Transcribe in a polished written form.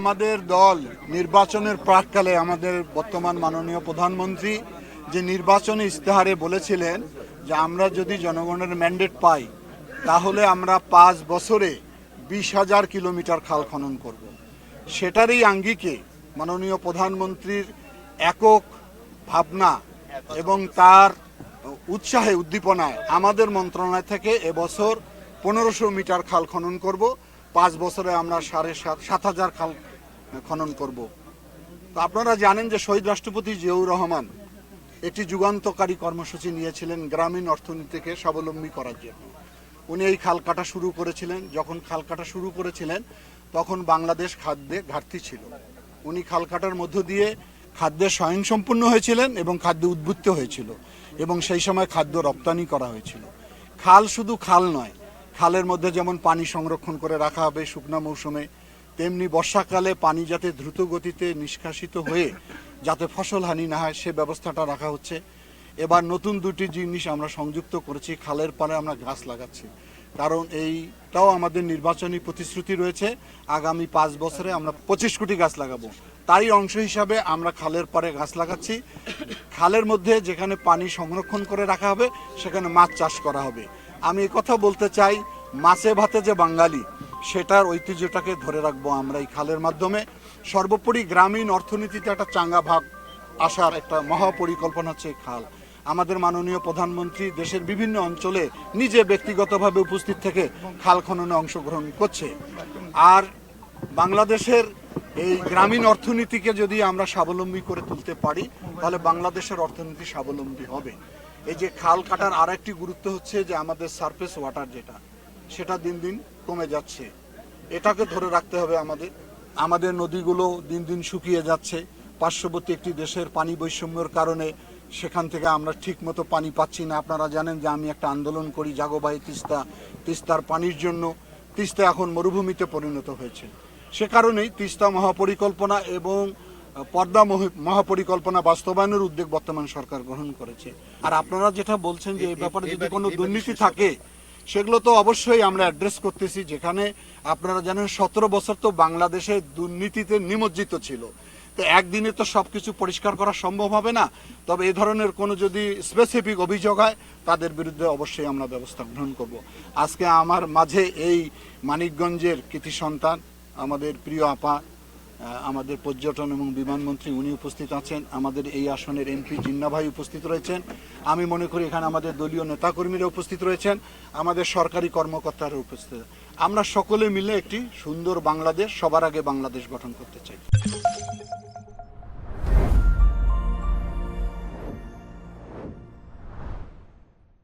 আমাদের দল নির্বাচনের প্রাককালে আমাদের বর্তমান মাননীয় প্রধানমন্ত্রী যে নির্বাচনী ইস্তেহারে বলেছিলেন যে আমরা যদি জনগণের ম্যান্ডেট পাই তাহলে আমরা 5 বছরে 20,000 কিলোমিটার খাল খনন করব। সেটারই আঙ্গিকে মাননীয় প্রধানমন্ত্রীর একক ভাবনা এবং তার উৎসাহে উদ্দীপনায় আমাদের মন্ত্রণালয় থেকে এবছর 1500 মিটার খাল খনন করব। 5 বছরে আমরা 7,500 খাল খনন করব। তো আপনারা জানেন যে শহীদ রাষ্ট্রপতি জিয়াউর রহমান একটি যুগান্তকারী কর্মসূচি নিয়েছিলেন গ্রামীণ অর্থনীতিকে স্বাবলম্বী করার জন্য। উনি এই খাল কাটা শুরু করেছিলেন। যখন খাল কাটা শুরু করেছিলেন তখন বাংলাদেশ খাদ্যে ঘাটতি ছিল। উনি খাল কাটার মধ্য দিয়ে খাদ্যে স্বয়ংসম্পূর্ণ হয়েছিলেন এবং খাদ্য উদ্বুদ্ধ হয়েছিল এবং সেই সময় খাদ্য রপ্তানি করা হয়েছিল। খাল শুধু খাল নয়, খালের মধ্যে যেমন পানি সংরক্ষণ করে রাখা হবে শুকনো মৌসুমে, তেমনি বর্ষাকালে পানি যাতে দ্রুত গতিতে নিষ্কাশিত হয়ে যাতে ফসল হানি না হয় সে ব্যবস্থাটা রাখা হচ্ছে। এবার নতুন দুটি জিনিস আমরা সংযুক্ত করেছি, খালের পাড়ে আমরা গাছ লাগাচ্ছি। কারণ এইটাও আমাদের নির্বাচনী প্রতিশ্রুতি রয়েছে, আগামী 5 বছরে আমরা 25 কোটি গাছ লাগাবো। তারই অংশ হিসাবে আমরা খালের পাড়ে গাছ লাগাচ্ছি। খালের মধ্যে যেখানে পানি সংরক্ষণ করে রাখা হবে সেখানে মাছ চাষ করা হবে। আমি এই কথা বলতে চাই, মাছে ভাতে যে বাঙালি সেটার ঐতিহ্যটাকে ধরে রাখবো আমরা এই খালের মাধ্যমে। সর্বোপরি গ্রামীণ অর্থনীতিতে একটা চাঙ্গা ভাগ আসার একটা মহাপরিকল্পনা হচ্ছে খাল। আমাদের মাননীয় প্রধানমন্ত্রী দেশের বিভিন্ন অঞ্চলে নিজে ব্যক্তিগতভাবে উপস্থিত থেকে খাল খননে অংশগ্রহণ করছে। আর বাংলাদেশের এই গ্রামীণ অর্থনীতিকে যদি আমরা স্বাবলম্বী করে তুলতে পারি তাহলে বাংলাদেশের অর্থনীতি স্বাবলম্বী হবে। এই যে খাল কাটার আর একটি গুরুত্ব হচ্ছে যে আমাদের সারফেস ওয়াটার সেটা দিন দিন কমে যাচ্ছে। এটাকে ধরে রাখতে হবে আমাদের নদীগুলো দিন দিন শুকিয়ে যাচ্ছে। পার্শ্ববর্তী একটি দেশের পানি বৈষম্যের কারণে সেখান থেকে আমরা ঠিক মতো পানি পাচ্ছি না। আপনারা জানেন যে আমি একটা আন্দোলন করি জাগোবাই তিস্তার পানির জন্য। তিস্তা এখন মরুভূমিতে পরিণত হয়েছে। সে কারণেই তিস্তা মহাপরিকল্পনা এবং পদ্মা মহাপরিকল্পনা বাস্তবায়নের উদ্যোগ বর্তমান সরকার গ্রহণ করেছে। আর আপনারা যেটা বলছেন যে এই ব্যাপারে যদি কোনো দুর্নীতি থাকে সেগুলো তো অবশ্যই আমরা অ্যাড্রেস করতেছি। যেখানে আপনারা জানেন 17 বছর তো বাংলাদেশে দুর্নীতিতে নিমজ্জিত ছিল। তো একদিনে তো সব কিছু পরিষ্কার করা সম্ভব হবে না। তবে এই ধরনের কোনো যদি স্পেসিফিক অভিযোগ হয় তাদের বিরুদ্ধে অবশ্যই আমরা ব্যবস্থা গ্রহণ করব। আজকে আমার মাঝে এই মানিকগঞ্জের কৃতি সন্তান আমাদের প্রিয় আপা, আমাদের পর্যটন এবং বিমানমন্ত্রী উনি উপস্থিত আছেন। আমাদের এই আসনের এমপি জিন্না ভাই উপস্থিত রয়েছেন। আমি মনে করি এখানে আমাদের দলীয় নেতাকর্মীরা উপস্থিত রয়েছেন, আমাদের সরকারি কর্মকর্তারা উপস্থিত। আমরা সকলে মিলে একটি সুন্দর বাংলাদেশ, সবার আগে বাংলাদেশ গঠন করতে চাই।